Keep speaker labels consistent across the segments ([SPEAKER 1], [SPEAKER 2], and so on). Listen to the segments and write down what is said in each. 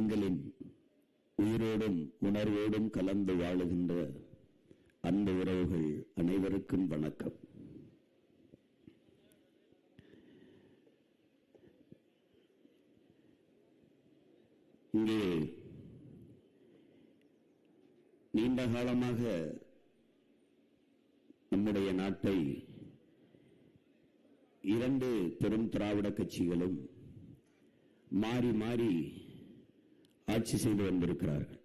[SPEAKER 1] எங்களின் உயிரோடும் உணர்வோடும் கலந்து வாழுகின்ற அன்பு உறவுகள் அனைவருக்கும் வணக்கம். இங்கே நீண்ட காலமாக நம்முடைய நாட்டை இரண்டு பெரும் திராவிட கட்சிகளும் மாறி மாறி ஆட்சி செய்து வந்திருக்கிறார்கள்.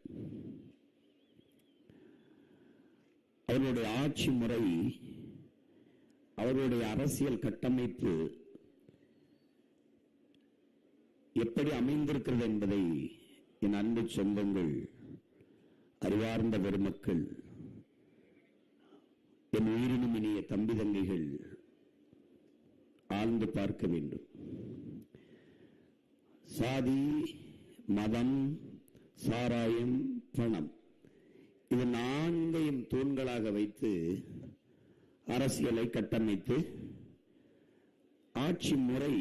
[SPEAKER 1] அவர்களுடைய ஆட்சி முறை, அவர்களுடைய அரசியல் கட்டமைப்பு எப்படி அமைந்திருக்கிறது என்பதை என் அன்பு சொந்தங்கள், அறிவார்ந்த பெருமக்கள், என் உயிரினும் இனிய தம்பி தங்கைகள் ஆழ்ந்து பார்க்க வேண்டும். சாதி, மதம், சாராயம், பணம், இது நான்கையும் தூண்களாக வைத்து அரசியலை கட்டமைத்து ஆட்சி முறை,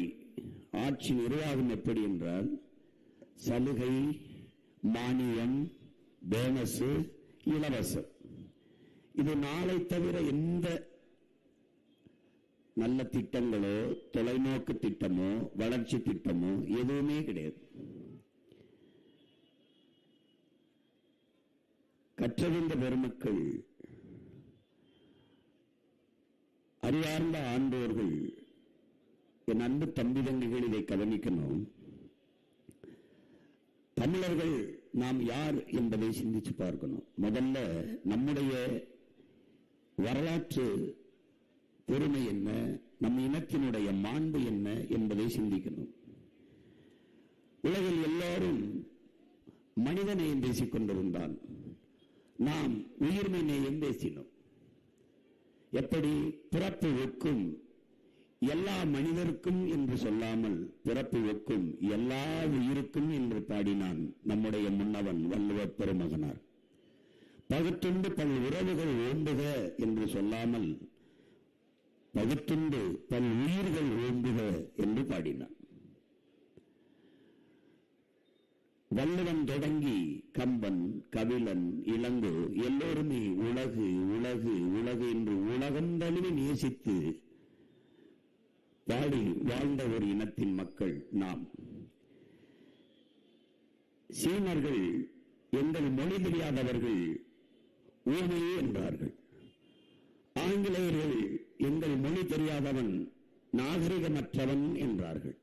[SPEAKER 1] ஆட்சி நிர்வாகம் எப்படி என்றால் சலுகை, மானியம், போனஸ், இலவசம், இது நாளை தவிர எந்த நல்ல திட்டங்களோ, தொலைநோக்கு திட்டமோ, வளர்ச்சி திட்டமோ எதுவுமே கிடையாது. கற்றறிந்த பெருமக்கள், அறிவார்ந்த ஆண்டோர்கள், என் அன்பு தம்பி தங்கைகள் இதை கவனிக்கணும். தமிழர்கள் நாம் யார் என்பதை சிந்திச்சு பார்க்கணும். முதல்ல நம்முடைய வரலாற்று பெருமை என்ன, நம் இனத்தினுடைய மாண்பு என்ன என்பதை சிந்திக்கணும். உலகில் எல்லாரும் மனித நேயம் பேசிக் கொண்டிருந்தான், நாம் உயிர்மை நேயம் பேசினோம். எப்படி? பிறப்பு ஒக்கும் எல்லா மனிதருக்கும் என்று சொல்லாமல் பிறப்பு ஒக்கும் எல்லா உயிருக்கும் என்று பாடினான் நம்முடைய முன்னவன் வள்ளுவர் பெருமகனார். பகுத்துண்டு பல் உறவுகள் ஓம்புக என்று சொல்லாமல் பகுத்துண்டு பல் உயிர்கள் ஓம்புக என்று பாடினான். வள்ளுவன் தொடங்கி கம்பன், கபிலன், இளங்கோ எல்லோருமே உலகு உலகு உலகு என்று உலகம் தழுவி நேசித்து பாடி வாழ்ந்த ஒரு இனத்தின் மக்கள் நாம். சீனர்கள் எங்கள் மொழி தெரியாதவர்கள் ஊமையே என்றார்கள். ஆங்கிலேயர்கள் எங்கள் மொழி தெரியாதவன் நாகரிகமற்றவன் என்றார்கள்.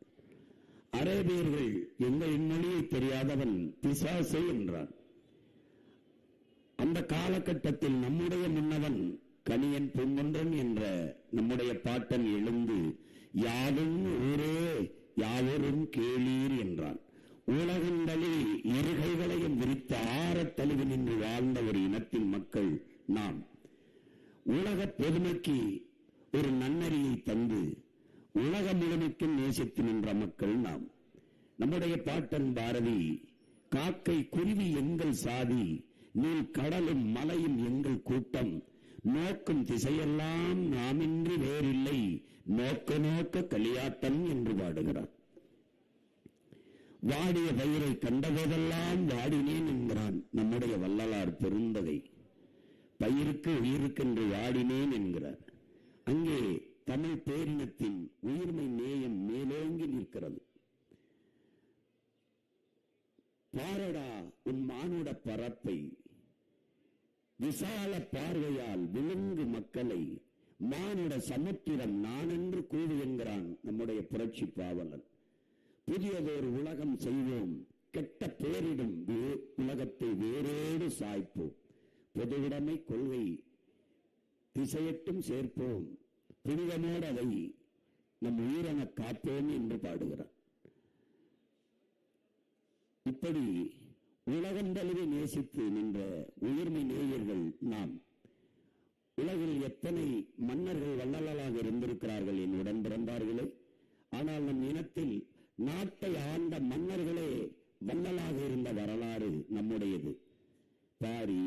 [SPEAKER 1] அரேபியர்கள் எங்கள் மொழியை தெரியாதவன் பிசாசு என்றான். அந்த காலகட்டத்தில் நம்முடைய முன்னவன் கணியன் பொங்கொன்றன் என்ற நம்முடைய பாட்டன் எழுந்து யாதும் ஊரே யாவரும் கேளீர் என்றான். உலகங்களில் இருகைகளையும் விரித்து ஆறத் தழுவி நின்று வாழ்ந்த ஒரு இனத்தின் மக்கள் நாம். உலக பொதுமைக்கு ஒரு நன்னறியை தந்து உலக முழுமைக்கும் நேசித்து நின்ற மக்கள் நாம். நம்முடைய பாட்டன் பாரதி, காக்கை குருவி எங்கள் சாதி, நீல் கடலும் மலையும் எங்கள் கூட்டம், நோக்கும் திசையெல்லாம் நாமின்றி வேறில்லை, நோக்க நோக்க களியாட்டம் என்று பாடுகிறார். வாடிய பயிரை கண்டபோதெல்லாம் வாடினேன் என்கிறான் நம்முடைய வள்ளலார் பெருந்தகை. பயிருக்கு உயிருக்கென்று வாடினேன் என்கிறார். அங்கே தமிழ் பேரினத்தின் உயிர்மை நேயம் மேலோங்கி நிற்கிறது. பாரடா உன் மானுட பரப்பை, விசால பார்வையால் விழுங்கு மக்களை, மானுட சமுத்திரம் நானென்று கூறு என்கிறான் நம்முடைய புரட்சி பாவலன். புதியதொரு உலகம் செய்வோம், கெட்ட பேரிடும் உலகத்தை வேரோடு சாய்ப்போம், பொதுவுடைமை கொள்கை திசையட்டும் சேர்ப்போம், புனிதமோடு அதை நம் உயிரென காப்போம் என்று பாடுகிறார். இப்படி உலகம் தழுவி நேசித்து நின்ற உயிர்மை நேயர்கள் நாம். உலகில் எத்தனை மன்னர்கள் வள்ளலாக இருந்திருக்கிறார்கள் என் உடன் பிறந்தார்களே. ஆனால் நம் இனத்தில் நாட்டை ஆண்ட மன்னர்களே வள்ளலாக இருந்த வரலாறு நம்முடையது. பாரி,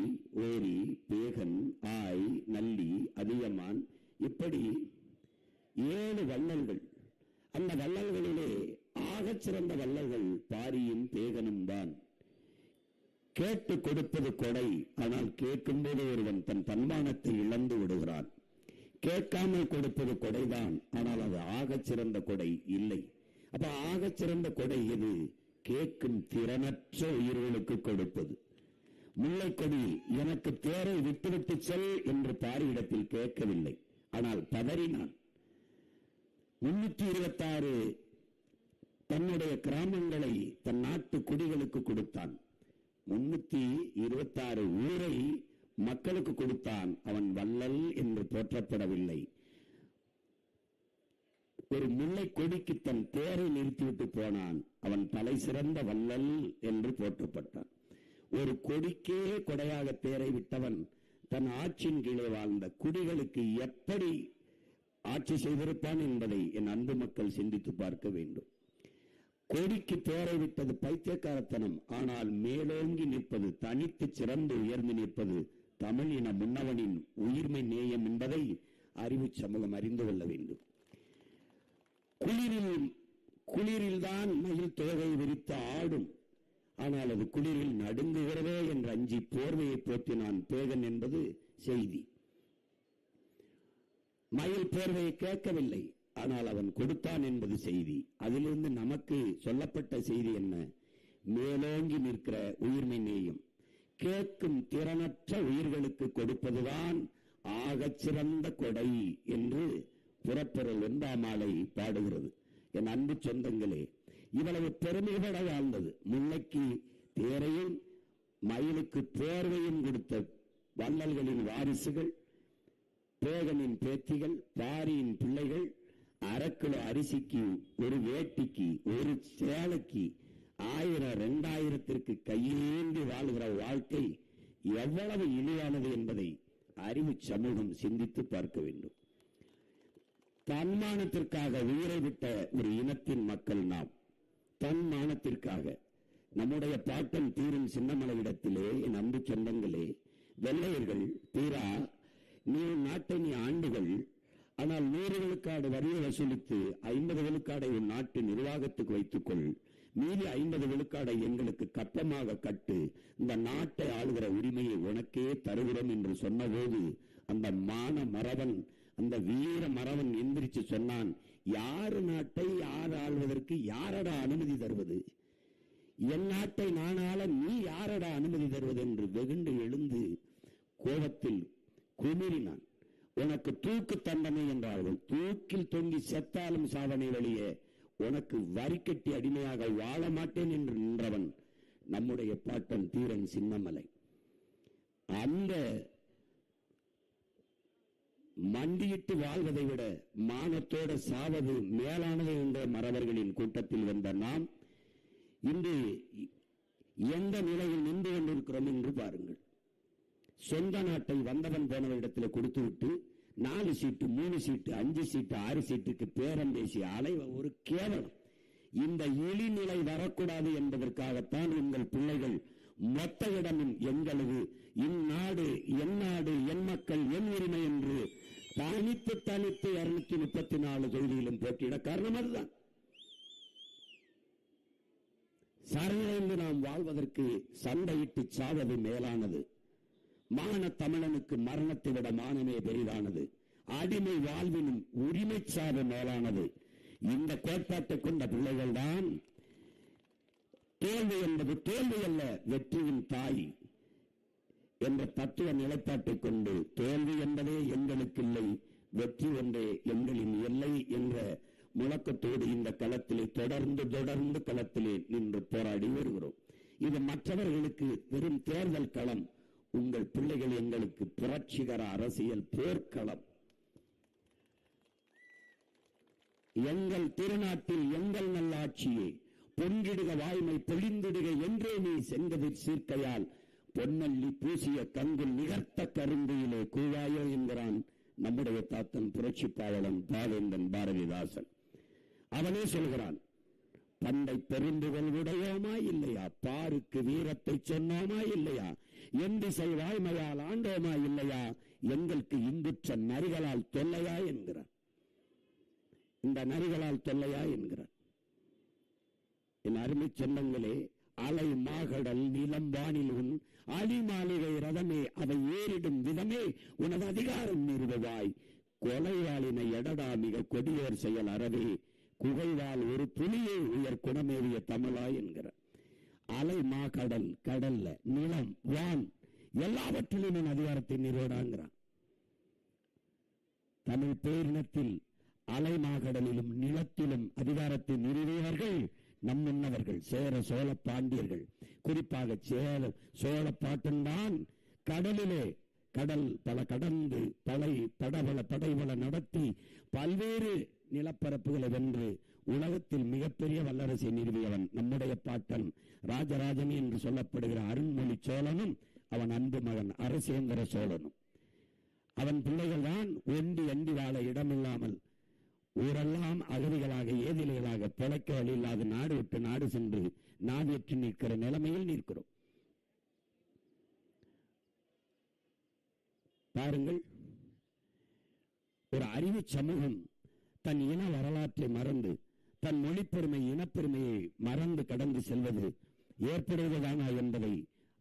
[SPEAKER 1] ஓரி, பேகன், ஆய், நல்லி, அதியமான், இப்படி 7 வள்ளல்கள். அந்த வள்ளல்களிலே ஆகச் சிறந்த வள்ளல்கள் பாரியும் பேகனும் தான். கேட்டு கொடுப்பது கொடை. ஆனால் கேட்கும் போது ஒருவன் தன் தன்மானத்தை இழந்து விடுகிறான். கேட்காமல் கொடுப்பது கொடைதான், ஆனால் அது ஆகச் சிறந்த கொடை இல்லை. அப்ப ஆகச் சிறந்த கொடை எது? கேட்கும் திறனற்ற உயிர்களுக்கு கொடுப்பது. முல்லைக்கொடியில் எனக்கு தேரை விட்டுவிட்டு செல் என்று பாரியிடத்தில் கேட்கவில்லை, ஆனால் பதறினான். 326 தன்னுடைய கிராமங்களை தன் நாட்டு குடிகளுக்கு கொடுத்தான். 326 ஊரை மக்களுக்கு கொடுத்தான். அவன் வள்ளல் என்று போற்றப்படவில்லை. ஒரு முல்லை கொடிக்கு தன் தேரை நிறுத்திவிட்டு போனான். அவன் தலை சிறந்த வள்ளல் என்று போற்றப்பட்டான். ஒரு கொடிக்கே கொடையாக தேரை விட்டவன் தன் ஆட்சியின் கீழே வாழ்ந்த குடிகளுக்கு எப்படி ஆட்சி செய்திருப்பான் என்பதை என் அன்பு மக்கள் சிந்தித்து பார்க்க வேண்டும். கொடிக்கு தேரை விட்டது பைத்தியக்காரத்தனம். ஆனால் மேலோங்கி நிற்பது, தனித்து சிறந்து உயர்ந்து நிற்பது தமிழ் இன முன்னவனின் உயிர்மை நேயம் என்பதை அறிவு சமூகம் அறிந்து கொள்ள வேண்டும். குளிரில் தான் மயில் தோகை விரித்து ஆடும். ஆனால் அது குளிரில் நடுங்குகிறதே என்று அஞ்சி போர்வையை போத்தினான் பேகன் என்பது செய்தி. மயில் போர்வையை கேட்கவில்லை, ஆனால் அவன் கொடுத்தான் என்பது செய்தி. அதிலிருந்து நமக்கு சொல்லப்பட்ட செய்தி என்ன? மேலோங்கி நிற்கிற உயிர்மை நேயம். கேட்கும் திறனற்ற உயிர்களுக்கு கொடுப்பதுதான் ஆகச் சிறந்த கொடை என்று புறப்பொருள் வெண்பாமாலை பாடுகிறது. என் அன்பு சொந்தங்களே, இவ்வளவு பெருமைப்பட வாழ்ந்தது. முல்லைக்கு தேரையும் மயிலுக்கு போர்வையும் கொடுத்த வள்ளல்களின் வாரிசுகள், பேகனின் பேத்திகள், பாரியின் பிள்ளைகள், அரைக்கிலோ அரிசிக்கு, ஒரு வேட்டிக்கு, ஒரு சேலைக்கு 1000 2000 கையேந்தி வாழ்கிற வாழ்க்கை எவ்வளவு இழிவானது என்பதை அறிவு சமூகம் சிந்தித்து பார்க்க வேண்டும். தன்மானத்திற்காக உயிரை விட்ட ஒரு இனத்தின் மக்கள் நாம். தன்மானத்திற்காக நம்முடைய பாட்டன் தீரும் சின்னமலையிடத்திலே, என் அன்பு சொந்தங்களே, வெள்ளையர்கள் தீரா நீ நாட்டை நீ ஆண்டுகள், ஆனால் 100 விழுக்காடு வரியை வசூலித்து 50 விழுக்காடை உன் நாட்டு நிர்வாகத்துக்கு வைத்துக்கொள், மீதி 50 விழுக்காடை எங்களுக்கு கப்பமாக கட்டு, இந்த நாட்டை ஆளுகிற உரிமையை உனக்கே தருகிறோம் என்று சொன்னபோது அந்த மான மறவன், அந்த வீர மறவன் எந்திரிச்சு சொன்னான், யாரு நாட்டை யார் ஆள்வதற்கு யாரடா அனுமதி தருவது? என் நாட்டை நான் ஆள நீ யாரடா அனுமதி தருவது என்று வெகுண்டு எழுந்து கோபத்தில் குமிறினான். உனக்கு தூக்கு தண்டனை என்றார்கள். தூக்கில் தொங்கி செத்தாலும் சாதனை வழியே உனக்கு வரி கட்டி அடிமையாக வாழ மாட்டேன் என்று நின்றவன் நம்முடைய பாட்டன் தீரன் சின்னமலை. அந்த மண்டியிட்டு வாழ்வதை விட மானத்தோடு சாவது மேலானது என்ற மறவர்களின் கூட்டத்தில் வந்த நாம் இன்று எந்த நிலையில் நின்று கொண்டிருக்கிறோம் என்று பாருங்கள். சொந்த நாட்டை வந்தவன் போனவரிடத்தில் கொடுத்துவிட்டு 4 சீட்டு 3 சீட்டு 5 சீட்டு 6 சீட்டுக்கு பேரம் பேசி அலைவ ஒரு கேவலம். இந்த இழிநிலை வரக்கூடாது என்பதற்காகத்தான் உங்கள் பிள்ளைகள் மொத்த இடமும் எங்களது, இந்நாடு என் நாடு, என் மக்கள், என் உரிமை என்று தனித்து 234 தொகுதியிலும் போட்டியிட காரணம் அதுதான். சரணடைந்து நாம் வாழ்வதற்கு சண்டையிட்டு சாவது மேலானது. மான தமிழனுக்கு மரணத்தை விட மானமே பெரிதானது. அடிமை வாழ்வினும் உரிமை சாவு மேலானது. இந்த கோட்பாட்டை கொண்ட பிள்ளைகள் தான் தோல்வி என்பது தோல்வி அல்ல, வெற்றியின் தாய் என்ற தத்துவ நிலைப்பாட்டை கொண்டு தோல்வி என்பதே எங்களுக்கு இல்லை, வெற்றி ஒன்றே எங்களின் எல்லை என்ற முழக்கத்தோடு இந்த களத்திலே தொடர்ந்து களத்திலே நின்று போராடி வருகிறோம். இது மற்றவர்களுக்கு வெறும் தேர்தல் களம். உங்கள் பிள்ளைகள் எங்களுக்கு புரட்சிகர அரசியல் போர்க்களம். எங்கள் திருநாட்டில் எங்கள் நல்லாட்சியை பொங்கிடுக வாய்மை பொழிந்திடுக என்றே நீ செங்கதிர் சீர்க்கையால் பொன்னல்லி பூசிய கங்குல் நிகர்த்த கருந்தையிலே கூவாயோ என்கிறான் நம்முடைய தாத்தன் புரட்சி பாவலன் பாவேந்தன் பாரதிதாசன். அவனே சொல்கிறான், பண்டை பெருந்துகள் உடையோமா இல்லையா, பாருக்கு வீரத்தை சொன்னோமா இல்லையா, எந்திசை வாய்மையால் ஆண்டோமா இல்லையா, எங்களுக்கு இங்குற்ற நரிகளால் தொல்லையா என்கிறான். இந்த நரிகளால் தொல்லையா என்கிறான். என் அருமை சொந்தங்களே, அலை மாகடல் நிலம் வானில் உன் அலிமாளிகை ரதமே அவை ஏறிடும் விதமே உனது அதிகாரம் நிறுவாய். கொலைவாளினை எடடா மிக கொடியோர் செயல் அறவே குகைவால் ஒரு புலியை உயர் குணமேறிய தமிழாய் என்கிற. அலை மாகடல், கடல்ல நிலம் வான் எல்லாவற்றிலும் அதிகாரத்தை நிறுவடாங்கிறான். தமிழ் பேரினத்தில் அலை மாகடலிலும் நிலத்திலும் அதிகாரத்தை நிறுவியவர்கள் நம் முன்னவர்கள் சேர சோழ பாண்டியர்கள். குறிப்பாக சோழ பாட்டன்தான் கடலிலே கடல் பல கடந்து படைபல நடத்தி பல்வேறு நிலப்பரப்புகளை வென்று உலகத்தில் மிகப்பெரிய வல்லரசை நிறுவியவன் நம்முடைய பாட்டன் ராஜராஜன் என்று சொல்லப்படுகிற அருண்மொழி சோழனும் அவன் அன்பு மகன் அரசேந்திர சோழனும். அவன் பிள்ளைகள் தான் ஒண்டி அண்டி வாழ இடமில்லாமல் ஊரெல்லாம் அகதிகளாக ஏதிலைகளாக பிழைக்க வழி இல்லாத நாடு விட்டு நாடு சென்று நாடேற்று நிற்கிற நிலைமையில் நிற்கிறோம். பாருங்கள், ஒரு அறிவு சமூகம் தன் இன வரலாற்றை மறந்து தன் மொழிப்பெருமை இனப்பெருமையை மறந்து கடந்து செல்வது ஏற்படுவதுதானா என்பதை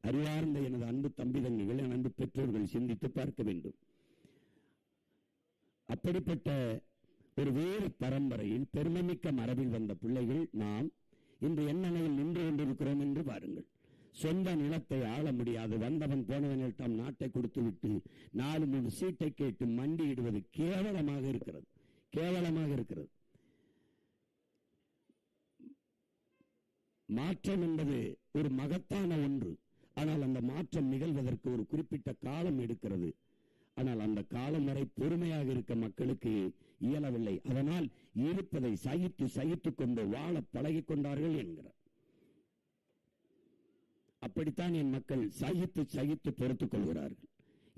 [SPEAKER 1] அறிவார்ந்த எனது அன்பு தம்பி தங்கிகள் என் அன்பு பெற்றோர்கள் சிந்தித்து பார்க்க வேண்டும். அப்படிப்பட்ட ஒரு வேறு பரம்பரையில் பெருமைமிக்க மரபில் வந்த பிள்ளைகள் நாம் இன்று என்ன நிலையில் நின்று கொண்டிருக்கிறோம் என்று பாருங்கள். சொந்த நிலத்தை ஆள முடியாது வந்தவன் போனவனில் தாம் நாட்டை கொடுத்து விட்டு 4-3 சீட்டை கேட்டு மண்டியிடுவது கேவலமாக இருக்கிறது, கேவலமாக இருக்கிறது. மாற்றம் என்பது ஒரு மகத்தான ஒன்று. ஆனால் அந்த மாற்றம் நிகழ்வதற்கு ஒரு குறிப்பிட்ட காலம் எடுக்கிறது. ஆனால் அந்த காலம் வரை பொறுமையாக இருக்க மக்களுக்கு இயலவில்லை. அதனால் இருப்பதை சகித்துக் கொண்டு வாழ பழகிக் கொண்டார்கள் என்கிறார். அப்படித்தான் என் மக்கள் சகித்து பொறுத்துக் கொள்கிறார்கள்.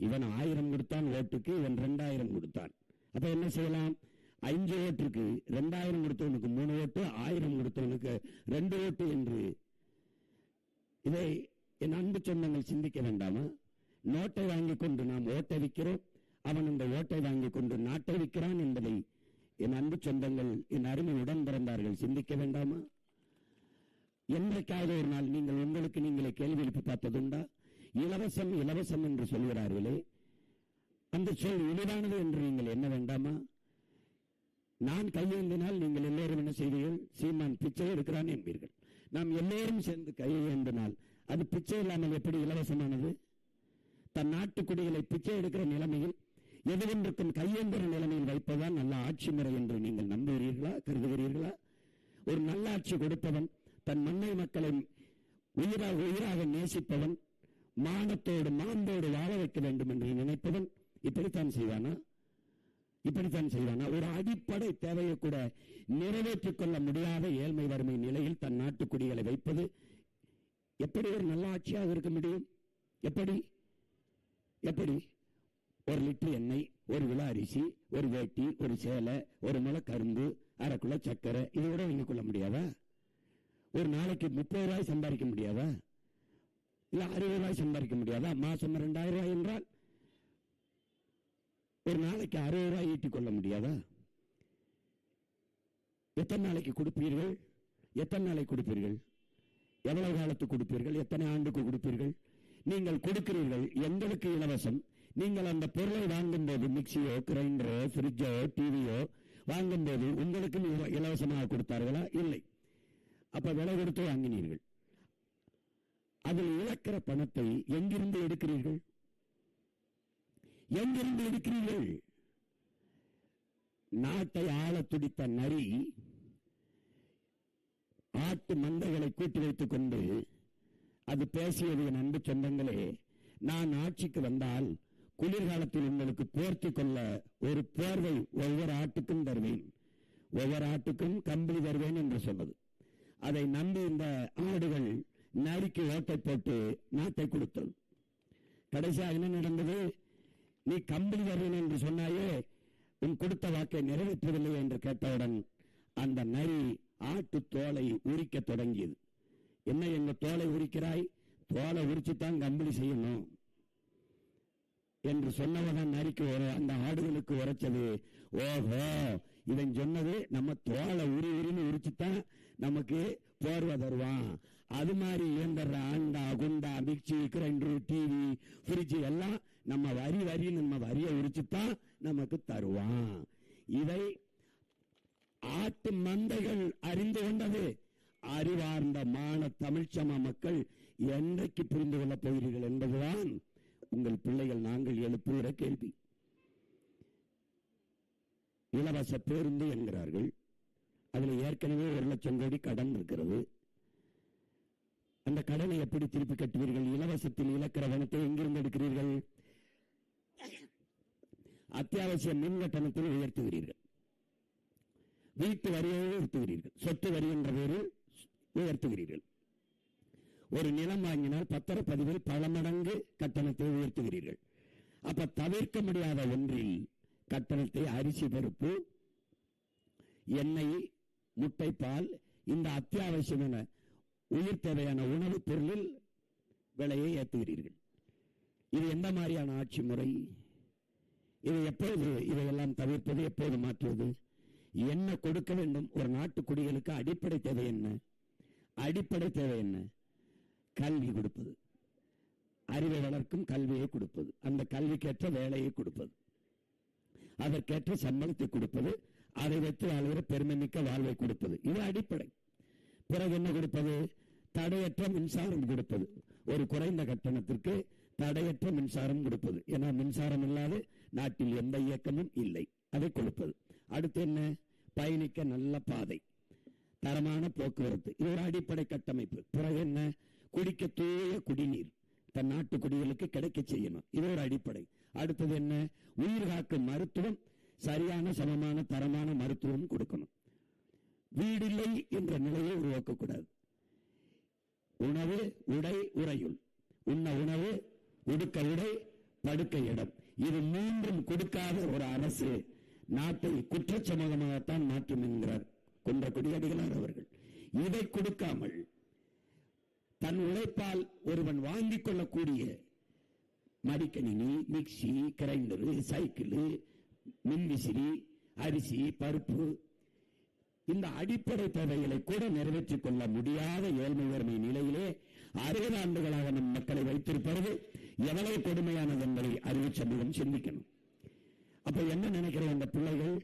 [SPEAKER 1] இவன் 1000 கொடுத்தான் ஓட்டுக்கு, இவன் 2000 கொடுத்தான். அப்ப என்ன செய்யலாம்? 5 ஓட்டுக்கு 2000 கொடுத்தவனுக்கு 3 ஓட்டு, 1000 கொடுத்தவனுக்கு 2 ஓட்டு என்று. இதை என் அன்பு சொந்தங்கள் சிந்திக்க வேண்டாமா? நோட்டை வாங்கிக் கொண்டு நாம் ஓட்டை விற்கிறோம், அவன் இந்த ஓட்டை வாங்கிக் கொண்டு நாட்டை விற்கிறான் என்பதை என் அன்பு சொந்தங்கள், என் அருமை உடன் பிறந்தார்கள் சிந்திக்க வேண்டாமா? என்றைக்காவது ஒரு நாள் நீங்கள் உங்களுக்கு நீங்களே கேள்வி எழுப்பி பார்த்ததுண்டா? இலவசம் இலவசம் என்று சொல்கிறார்களே, அந்த சொல் இழிவானது என்று நீங்கள் என்ன வேண்டாமா? நான் கையேந்தினால் நீங்கள் எல்லோரும் என்ன செய்வீர்கள்? சீமான் பிச்சை எடுக்கிறான் என்பீர்கள். நாம் எல்லோரும் சேர்ந்து கையேந்தினால் அது பிச்சை இல்லாமல் எப்படி இலவசமானது? தன் நாட்டு குடிகளை பிச்சை எடுக்கிற நிலைமையில் எதுவென்றுக்கும் கையேந்திர நிலைமையில் வைப்பதுதான் நல்ல ஆட்சி முறை என்று நீங்கள் நம்புகிறீர்களா, கருதுகிறீர்களா? ஒரு நல்ல ஆட்சி கொடுப்பவன், தன் மண்ணை மக்களை உயிராக நேசிப்பவன், மானத்தோடு மாண்போடு வாழ வைக்க வேண்டும் என்று நினைப்பவன் இப்படித்தான் செய்வானா? இப்படித்தான் செய்வானா? ஒரு அடிப்படை தேவையை கூட நிறைவேற்றிக் கொள்ள முடியாத ஏழ்மை வறுமை நிலையில் தன் நாட்டு குடிகளை வைப்பது எப்படி ஒரு நல்ல ஆட்சியாக இருக்க முடியும்? எப்படி? ஒரு லிட்டர் எண்ணெய், ஒரு விழா அரிசி, ஒரு வேட்டி, ஒரு சேலை, ஒரு முளை கரும்பு, 1/2 கிலோ சக்கரை, இதை விட வாங்கி கொள்ள முடியாதா? ஒரு நாளைக்கு 30 ரூபாய் சம்பாதிக்க முடியாதா? இல்ல 60 ரூபாய் சம்பாதிக்க முடியாதா? மாசம் 2000 ரூபாய் என்றால் ஒரு நாளைக்கு 60 ரூபாய் ஈட்டிக் கொள்ள முடியாதா? எத்தனை நாளைக்கு கொடுப்பீர்கள்? எத்தனை நாளைக்கு கொடுப்பீர்கள்? எவ்வளவு காலத்துக்கு கொடுப்பீர்கள்? எத்தனை ஆண்டுக்கு கொடுப்பீர்கள்? நீங்கள் கொடுக்கிறீர்கள், எங்களுக்கு இலவசம். நீங்கள் அந்த பொருளை வாங்கும் போது மிக்சியோ, கிரைண்டரோ, பிரிட்ஜோ, டிவியோ வாங்கும் போது உங்களுக்கு இலவசமாக கொடுத்தார்களா? இல்லை. அப்ப விலை கொடுத்து வாங்கினீர்கள். அதில் இழக்கிற பணத்தை எங்கிருந்து எடுக்கிறீர்கள்? எங்கிருந்து எடுக்கிறீர்கள்? நாட்டை ஆள துடித்த நரி ஆட்டு மந்தைகளை கூட்டி வைத்துக் கொண்டு அது பேசியது, என் அன்பு சொந்தங்களே, நான் ஆட்சிக்கு வந்தால் குளிர்காலத்தில் உங்களுக்கு போர்த்தி கொள்ள ஒரு போர்வை ஒவ்வொரு ஆட்டுக்கும் தருவேன், ஒவ்வொரு ஆட்டுக்கும் கம்பளி தருவேன் என்று சொன்னது. அதை நம்பி இந்த ஆடுகள் நரிக்கு ஓட்டை போட்டு நாட்டை கொடுத்தது. கடைசியாக என்ன நடந்தது? நீ கம்பளி தருவேன் என்று சொன்னாயே, உன் கொடுத்த வாக்கை நிறைவேற்றவில்லை என்று கேட்டவுடன் அந்த நரி ஆட்டு தோலை உரிக்க தொடங்கியது. என்ன எங்க தோலை உரிக்கிறாய்? தோலை உரிச்சுத்தான் கம்பளி செய்யணும் என்று சொன்னவன் நரிக்கு அந்த ஆடுகளுக்கு உரைச்சது. ஓஹோ, இவன் சொன்னது நம்ம தோலை உரின்னு உரிச்சுத்தான் நமக்கு போர்வை தருவான், அது மாதிரி இயந்திர ஆண்டா குண்டா மிக்சி கிரைண்டர் டிவி ஃப்ரிட்ஜ் எல்லாம் நம்ம நம்ம வரியை உரிச்சுதான் நமக்கு தருவான். இதை ஆட்டு மந்தைகள் அறிந்து கொண்டது. அறிவார்ந்த தமிழ்ச்சம மக்கள் என்றைக்கு புரிந்து கொள்ளப் போகிறீர்கள் என்பதுதான் உங்கள் பிள்ளைகள் நாங்கள் எழுப்புகிற கேள்வி. இலவச பேருந்து என்கிறார்கள். அதுல ஏற்கனவே 1 லட்சம் கோடி கடன் இருக்கிறது. அந்த கடனை எப்படி திருப்பி கட்டுவீர்கள்? இலவசத்தில் இழக்கிற பணத்தை எங்கிருந்து எடுக்கிறீர்கள்? அத்தியாவசிய மின் கட்டணத்தில் உயர்த்துகிறீர்கள், வீட்டு வரியை உயர்த்துகிறீர்கள், சொத்து வரி என்ற பேரில் உயர்த்துகிறீர்கள். ஒரு நிலம் வாங்கினால் பத்திரப்பதிவில் பல மடங்கு கட்டணத்தை உயர்த்துகிறீர்கள். அப்ப தவிர்க்க முடியாத ஒன்றில் கட்டணத்தை அரிசி, பருப்பு, எண்ணெய், முட்டை, பால், இந்த அத்தியாவசியமான உயிர் தேவையான உணவுப் பொருளில் விலையை ஏற்றுகிறீர்கள். இது எந்த மாதிரியான ஆட்சி முறை? இது எப்போது இதையெல்லாம் தவிர்ப்பது, எப்போது மாற்றுவது? என்ன கொடுக்க வேண்டும்? ஒரு நாட்டு குடிகளுக்கு அடிப்படை தேவை என்ன? அடிப்படை தேவை என்ன? கல்வி கொடுப்பது, அறிவை வளர்க்கும் கல்வியை கொடுப்பது, அந்த கல்விக்கேற்ற வேலையை கொடுப்பது, அதற்கேற்ற சம்பளத்தை கொடுப்பது, அதை வைத்து வாழ்கிற பெருமைமிக்க வாழ்வை கொடுப்பது, இது அடிப்படை. பிறகு என்ன கொடுப்பது? தடையற்ற மின்சாரம் கொடுப்பது, ஒரு குறைந்த கட்டணத்திற்கு தடையற்ற மின்சாரம் கொடுப்பது. ஏன்னா மின்சாரம் இல்லாத நாட்டில் எந்த இயக்கமும் இல்லை, அதை கொடுப்பது. அடுத்து என்ன? பயணிக்க நல்ல பாதை, தரமான போக்குவரத்து, இது ஒரு அடிப்படை கட்டமைப்பு. பிறகு என்ன? குடிக்க தூய குடிநீர் தன் நாட்டு குடிகளுக்கு கிடைக்க செய்யணும், இது ஒரு அடிப்படை. அடுத்தது என்ன? உயிர் காக்கும் மருத்துவம், சரியான சமமான தரமான மருத்துவம் கொடுக்கணும். வீடில்லை என்ற நிலையை உருவாக்கக்கூடாது. உணவு, உடை, உறையுள், உண்ண உணவு, உடுக்க உடை, படுக்க இடம், இது மூன்றும் கொடுக்காத ஒரு அரசு நாட்டை குற்றச்சமூகமாகத்தான் மாற்றும் என்கிறார் குன்றக்குடி அடிகளார் அவர்கள். இதை கொடுக்காமல் தன் உழைப்பால் ஒருவன் வாங்கிக் கொள்ளக்கூடிய மடிக்கணினி, மிக்சி, கிரைண்டர், சைக்கிள், மின்விசிறி, அரிசி, பருப்பு, இந்த அடிப்படை தேவைகளை கூட நிறைவேற்றிக் கொள்ள முடியாத ஏழ்மை வறுமை நிலையிலே 60 ஆண்டுகளாக நம் மக்களை வைத்திருப்பது எவ்வளவு கொடுமையானது என்பதை அறிவு சமூகம் சிந்திக்கணும். அப்ப என்ன நினைக்கிறோம்? இந்த பிள்ளைகள்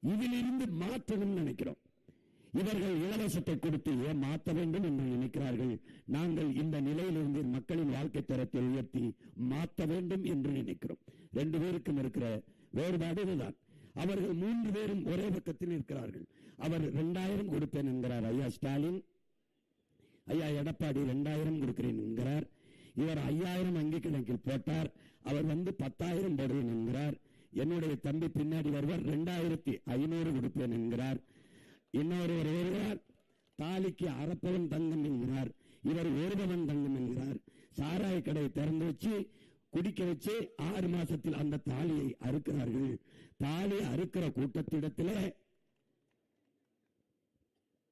[SPEAKER 1] இதிலிருந்து மாற்றணும் நினைக்கிறோம். இவர்கள் இலவசத்தை கொடுத்து மாற்ற வேண்டும் என்று நினைக்கிறார்கள். நாங்கள் இந்த நிலையிலிருந்து மக்களின் வாழ்க்கை தரத்தை உயர்த்தி மாற்ற வேண்டும் என்று நினைக்கிறோம். 2 பேருக்கும் இருக்கிற வேறுபாடு இதுதான். அவர்கள் 3 பேரும் ஒரே பக்கத்தில் இருக்கிறார்கள். அவர் 2000 கொடுப்பேன் என்கிறார் ஐயா ஸ்டாலின், ஐயா எடப்பாடி 2000 கொடுக்கிறேன் என்கிறார். இவர் 5000 வங்கி கணக்கில் போட்டார், அவர் 10,000 போடுவேன் என்கிறார். என்னுடைய தம்பி பின்னாடி வருவார், 2500 கொடுப்பேன் என்கிறார். இன்னொருவர் வருவார், தாலிக்கு அரப்பவன் தங்கம் என்கிறார், இவர் 1 பவன் தங்கம் என்கிறார். சாராய கடை திறந்து வச்சு குடிக்க வச்சு 6 மாசத்தில் அந்த தாலியை அறுக்கிறார்கள். தாலி அறுக்கிற கூட்டத்திடத்தில்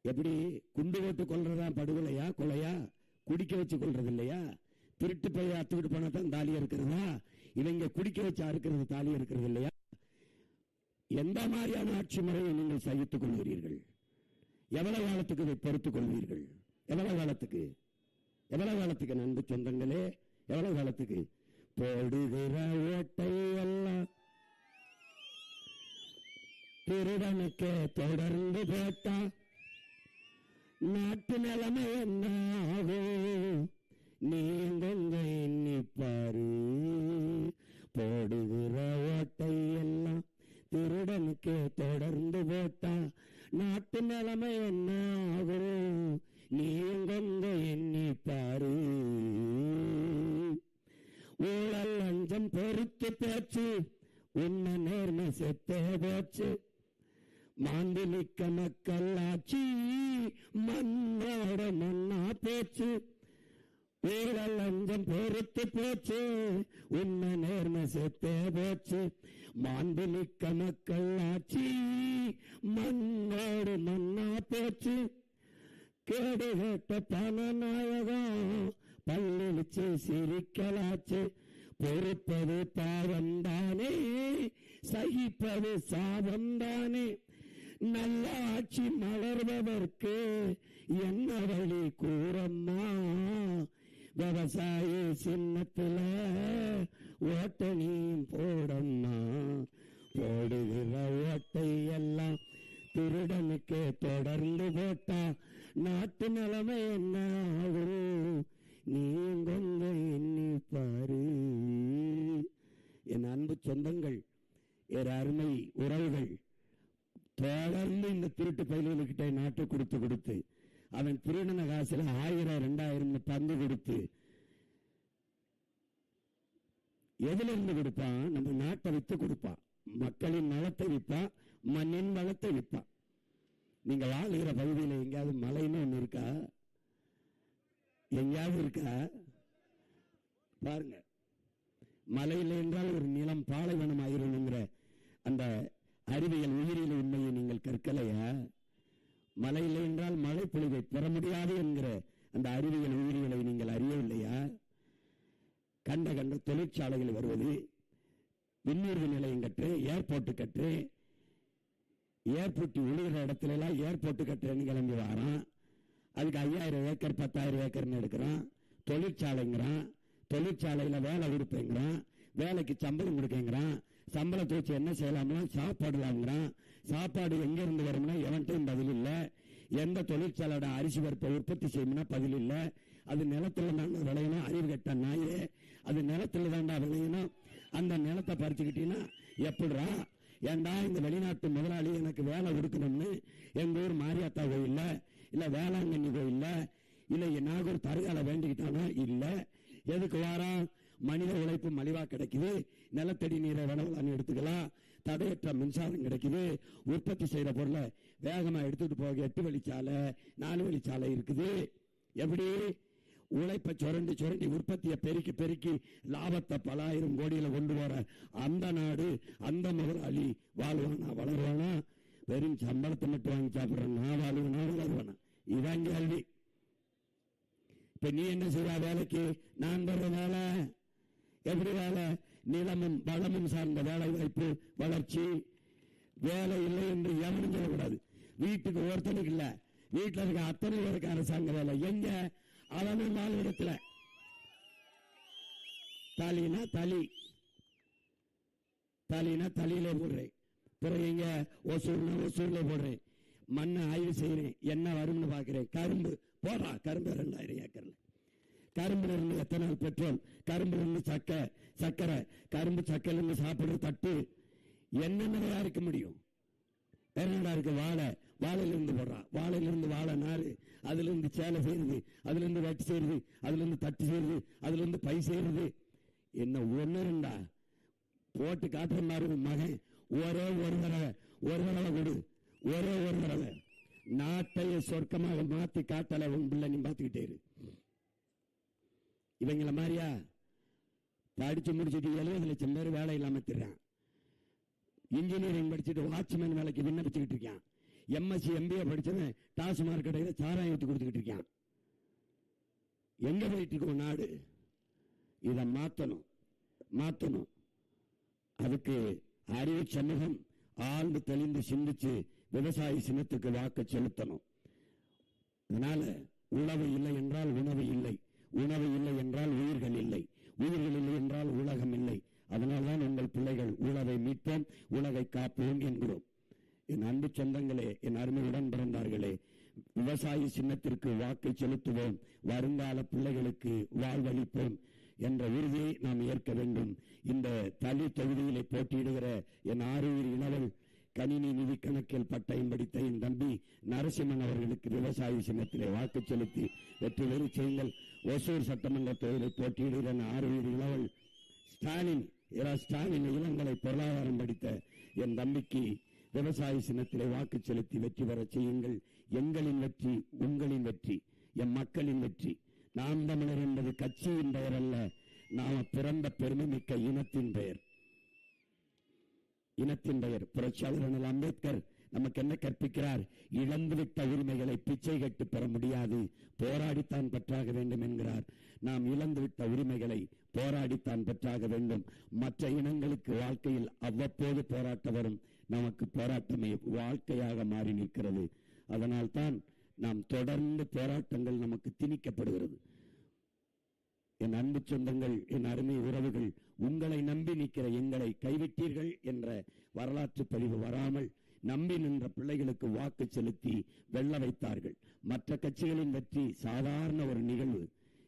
[SPEAKER 1] எப்படி குண்டு போட்டு கொள்றதா படுகொலையா கொலையா? குடிக்க வச்சு கொள்றது இல்லையா? திருட்டு போய் அத்துக்கிட்டு போனா தான் தாலி இருக்கிறதா? இவங்க குடிக்க வச்சு அறுக்கிறது தாலி இருக்கிறது இல்லையா? எந்த மாதிரியான ஆட்சி முறையை நீங்கள் சகித்துக் கொள்கிறீர்கள்? எவ்வளவு காலத்துக்கு இதை பொறுத்துக் கொள்வீர்கள்? எவ்வளவு காலத்துக்கு நண்பு சொந்தங்களே, எவ்வளவு காலத்துக்கு? போடுகிற ஓட்டை எல்லாம் திருடனுக்கு தொடர்ந்து போட்டா நாட்டு நிலைமை என்ன ஆகும்? நீங்க எண்ணிப்பாரு. போடுகிற ஓட்டை எல்லாம் திருடனுக்கு தொடர்ந்து போட்டா நாட்டு நிலைமை என்ன ஆகும்? நீங்க எண்ணிப்பாரு. ஊழல் லஞ்சம் பொறுத்து போச்சு, உன்ன நேர்மை செத்தே போச்சு. மாந்திலிக்க மக்கள் ஆட்சி மண்ணோட மண்ணா போச்சு. ஊழல் லஞ்சம் பொறுத்து போச்சு, உன்ன நேர்மை செத்தே போச்சு. மாண்புமிக்க மக்கள் ஆட்சி மண்ணோடு மண்ணா போச்சு. கேடு கேட்ட பணநாயகம் பல்லிச்சு சிரிக்கலாச்சு. பொறுப்பது பாவம்தானே, சகிப்பது சாபம்தானே. நல்ல ஆட்சி மலர்வதற்கு என்ன வழி கூறம்மா? விவசாயி சின்னத்துல ஓட்டணியும் போடம்மா. போடுகிற ஓட்டை எல்லாம் திருடனுக்கு தொடர்ந்து போட்டா நாட்டு நிலைமை என்ன ஆகும்? நீங்க எண்ணி பாரு. என் அன்பு சொந்தங்கள், என் அருமை உறவுகள், தொடர்ந்து இந்த திருட்டு பயில்களுக்கிட்ட நாட்டை கொடுத்து அவன் திருடன காசுல 1000 2000 பங்கு கொடுத்து எதுல இருந்து கொடுப்பான்? நம்ம நாட்டை வித்து கொடுப்பான். மக்களின் நலத்தை விற்பான், மண்ணின் வளத்தை விற்பான். நீங்க வாழ்கிற பகுதியில் எங்கேயாவது மலைன்னு ஒண்ணு இருக்கா? எங்கேயாவது இருக்கா? பாருங்க. மலையில் என்றால் ஒரு நிலம் பாலைவனம் ஆயிருங்கிற அந்த அறிவியல் உயிரியல் உண்மையை நீங்கள் கற்கலையா? மலையில் என்றால் மழை பொழிவை பெற முடியாது என்கிற அந்த அறிவியல் உயிரியலை நீங்கள் அறியவில்லையா? கண்ட தொழிற்சாலைகள் வருவது, விண்ணூர்தி நிலையம் கட்டு, ஏர்போர்ட் கட்டு, ஏர்போர்ட் விழுகிற இடத்துல எல்லாம் ஏர்போர்ட் கட்டுறேன்னு கிளம்பி வரான். அதுக்கு 5000 ஏக்கர் 10,000 ஏக்கர்னு எடுக்கிறான். தொழிற்சாலைங்கிறான், தொழிற்சாலையில வேலை கொடுப்பேங்கிறான், வேலைக்கு சம்பளம் கொடுக்கங்கிறான். சம்பளத்தை வச்சு என்ன செய்யலாம்னா சாப்பாடுலாம்ங்கிறான். சாப்பாடு எங்க இருந்து வரும்னா எவன்ட்டையும் பதில் இல்லை. எந்த தொழிற்சாலையோட அரிசி பருப்பை உற்பத்தி செய்யணும்னா பதில் இல்லை. அது நிலத்துல தாண்டா விளையணும். அறிவு கட்ட நாயே, அது நிலத்துல தாண்டா விளையணும். அந்த நிலத்தை பறிச்சுக்கிட்டீங்கன்னா எப்படிரா? ஏண்டா இந்த வெளிநாட்டு முதலாளி எனக்கு வேலை கொடுக்கணும்னு எங்க ஊர் மாரியாத்தா கோயில்ல, இல்ல வேளாங்கண்ணி கோயில்ல, இல்ல நாகூர் தருகால வேண்டிக்கிட்டானா? இல்ல. எதுக்கு வாரம்? மனித உழைப்பு மலிவா கிடைக்குது, நிலத்தடி நீரை வளவலான்னு எடுத்துக்கலாம், தடையற்ற மின்சாரம் கிடைக்குது, உற்பத்தி செய்யற பொருளை வேகமா எடுத்துட்டு போக 8 வழிச்சாலை 4 வழிச்சாலை இருக்குது. எப்படி? உழைப்பை சுரண்டி உற்பத்தியை பெருக்கி லாபத்தை பல ஆயிரம் கோடியில கொண்டு வர அந்த நாடு, அந்த முதலாளி வாழ்வானா வளருவானா? வெறும் சம்பளத்தை மட்டும் வாங்கி சாப்பிடுறேன், நான் வாழ்வேனா வளருவானா? இதான் கேள்வி. இப்ப நீ என்ன செய்வா? வேலைக்கு நான் தர்ற வேலை எப்படி வேலை? நிலமும் வளமும் சார்ந்த வேலை வாய்ப்பு வளர்ச்சி. வேலை இல்லை என்று எவனும் சொல்லக்கூடாது. வீட்டுக்கு ஒருத்தனுக்கு இல்ல, வீட்டில் இருக்க அத்தனை பேருக்கு அரசாங்க வேலை. எங்க? அவனும் வாழ்விடத்துல. தாலினா தலையில போடுறேன், பிறகு எங்க ஒசூர்ல போடுறேன், மண்ணை ஆய்வு செய்யறேன், என்ன வரும்னு பாக்குறேன். கரும்பு போடுறா, கரும்பு 2000 ஏக்கர்ல. கரும்புல இருந்து எத்தனால் பெட்ரோல், கரும்புல இருந்து சக்கரை, கரும்பு சக்கையில இருந்து சாப்பிடுற தட்டு, என்னென்ன தயாரிக்க முடியும்? வேறா இருக்கு? வாழையில இருந்து போடுறா, வாழையில இருந்து வாழை நாறு, அதுல இருந்து சேலை செய்யறது, அதுல இருந்து வச்சு செய்யறது, அதுல இருந்து தட்டு செய்யறது, அதுல இருந்து பை செய்யறது. என்ன ஒண்ணு ரெண்டா போட்டு காட்டுற மாதிரி மகன் ஒரு தடவை கொடு, ஒரு தடவை நாட்டைய சொர்க்கமாக மாத்தி காட்டல உன் பிள்ளை, நீ பாத்துக்கிட்டே இரு. இவங்கள மாதிரியா படிச்சு முடிச்சுட்டு 70 லட்சம் பேர் வேலை இல்லாம திர்றான். இன்ஜினியரிங் படிச்சுட்டு வாட்ச்மேன் வேலைக்கு விண்ணப்பிச்சுக்கிட்டு இருக்கான். எம்எஸ்சி MBA படிச்சவன் டாஸ்மாக் கடையில சாராயம் ஊத்தி கொடுத்துக்கிட்டு இருக்கான். எங்க போயிட்டு இருக்கோம் நாடு? இதை மாத்தணும். அதுக்கு அறிவு சமூகம் ஆழ்ந்து தெளிந்து சிந்திச்சு விவசாய சின்னத்துக்கு வாக்கு செலுத்தணும். அதனால உணவு இல்லை என்றால் உணவு இல்லை, உணவு இல்லை என்றால் உயிர்கள் இல்லை, உயிர்கள் இல்லை என்றால் உலகம் இல்லை. அதனால்தான் உங்கள் பிள்ளைகள் உலகை மீட்போம், உலகை காப்போம் என்கிறோம். என் அன்பு சொந்தங்களே, என் அருமை உடன் பிறந்தார்களே, விவசாய சின்னத்திற்கு வாக்கை செலுத்துவோம், வருங்கால பிள்ளைகளுக்கு வாழ்வளிப்போம் என்ற உறுதியை நாம் ஏற்க வேண்டும். இந்த தளி தொகுதியிலே போட்டியிடுகிற என் ஆரூர் இளவல் கணினி நிதி கணக்கில் பட்டயம் படித்த என் தம்பி நரசிம்மன் அவர்களுக்கு விவசாய சின்னத்திலே வாக்கு செலுத்தி வெற்றி பெற செய்யுங்கள். ஒசூர் சட்டமன்ற தொகுதியில் போட்டியிடுகிற ஆரூர் இளவல் ஸ்டாலின் இளங்கலை பொருளாதாரம் படித்த என் தம்பிக்கு விவசாய சின்னத்திலே வாக்கு செலுத்தி வெற்றி பெற செய்யுங்கள். எங்களின் வெற்றி உங்களின் வெற்றி, என் மக்களின் வெற்றி. நாம் தமிழர் என்பது கட்சியின் பெயர் அல்ல, நாம பிறந்த பெருமை மிக்க இனத்தின் பெயர். புரட்சியாளர் அம்பேத்கர் நமக்கு என்ன கற்பிக்கிறார்? இழந்துவிட்ட உரிமைகளை பிச்சை கட்டு பெற முடியாது, போராடித்தான் பெற்றாக வேண்டும் என்கிறார். நாம் இழந்துவிட்ட உரிமைகளை போராடித்தான் பெற்றாக வேண்டும். மற்ற இனங்களுக்கு வாழ்க்கையில் அவ்வப்போது போராட்ட வரும், நமக்கு போராட்டமே வாழ்க்கையாக மாறி நிற்கிறது. அதனால்தான் நாம் தொடர்ந்து போராட்டங்கள் நமக்கு திணிக்கப்படுகிறது. என் அன்பு சொந்தங்கள், என் அருமை உறவுகள், உங்களை நம்பி நிற்கிற எங்களை கைவிட்டீர்கள் என்ற வரலாற்று பதிவு வராமல் நம்பி நின்ற பிள்ளைகளுக்கு வாக்கு செலுத்தி வெல்ல வைத்தார்கள். மற்ற கட்சிகளின் வெற்றி சாதாரண ஒரு நிகழ்வு.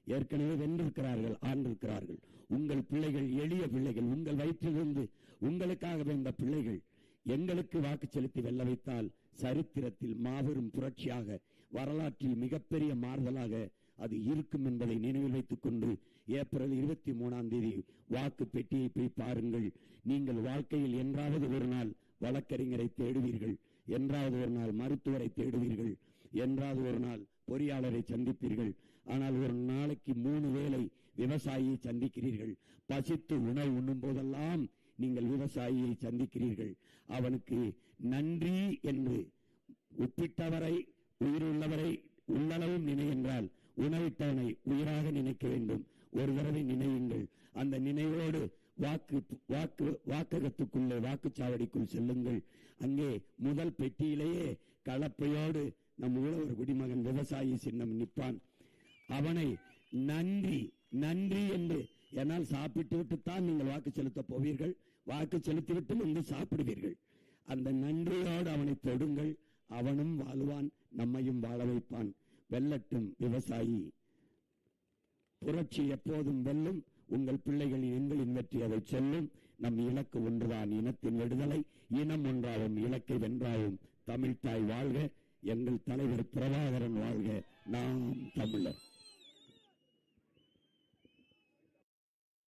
[SPEAKER 1] ஏற்கனவே வென்றிருக்கிறார்கள், ஆண்டிருக்கிறார்கள். உங்கள் பிள்ளைகள் எளிய பிள்ளைகள், உங்கள் வயிற்றிலிருந்து உங்களுக்காக வந்த பிள்ளைகள் எங்களுக்கு வாக்கு செலுத்தி வெல்ல வைத்தால் சரித்திரத்தில் மாபெரும் புரட்சியாக, வரலாற்றில் மிகப்பெரிய மாறுதலாக அது இருக்கும் என்பதை நினைவில் வைத்துக் கொண்டு ஏப்ரல் 23 வாக்கு பெட்டியை போய் பாருங்கள். நீங்கள் வாழ்க்கையில் என்றாவது ஒரு நாள் வழக்கறிஞரை தேடுவீர்கள், என்றாவது ஒரு நாள் மருத்துவரை தேடுவீர்கள், என்றாவது ஒரு நாள் பொறியாளரை சந்திப்பீர்கள். ஆனால் ஒரு நாளைக்கு 3 வேளை விவசாயியை சந்திக்கிறீர்கள். பசித்து உணவு உண்ணும் போதெல்லாம் நீங்கள் விவசாயியை சந்திக்கிறீர்கள். அவனுக்கு நன்றி என்று உப்பிட்டவரை, உயிருள்ளவரை உள்ளளவும் நினைகின்றால் உணவிட்டவனை உயிராக நினைக்க வேண்டும். ஒரு தடவை நினைவுங்கள். அந்த நினைவோடு வாக்ககத்துக்குள்ளே, வாக்குச்சாவடிக்குள் செல்லுங்கள். அங்கே முதல் பெட்டியிலேயே கலப்பையோடு நம் உழவர் குடிமகன் விவசாயி சின்னம் நிற்பான். அவனை நன்றி நன்றி என்று, என்னால் சாப்பிட்டு விட்டுத்தான் நீங்கள் வாக்கு செலுத்த போவீர்கள், வாக்கு செலுத்திவிட்டு வந்து சாப்பிடுவீர்கள். அந்த நன்றியோடு அவனை தொடுங்கள். அவனும் வாழ்வான், நம்மையும் வாழ வைப்பான். வெல்லட்டும் விவசாயி. புரட்சி எப்போதும் வெல்லும். உங்கள் பிள்ளைகளின் எண்களின் வெற்றி அதை சொல்லும். நம் இலக்கு ஒன்றுதான், இனத்தின் விடுதலை. இனம் ஒன்றாகும், இலக்கை வென்றாகும். தமிழ்தாய் வாழ்க. எங்கள் தலைவர் பிரபாகரன் வாழ்க. நாம் தமிழர்.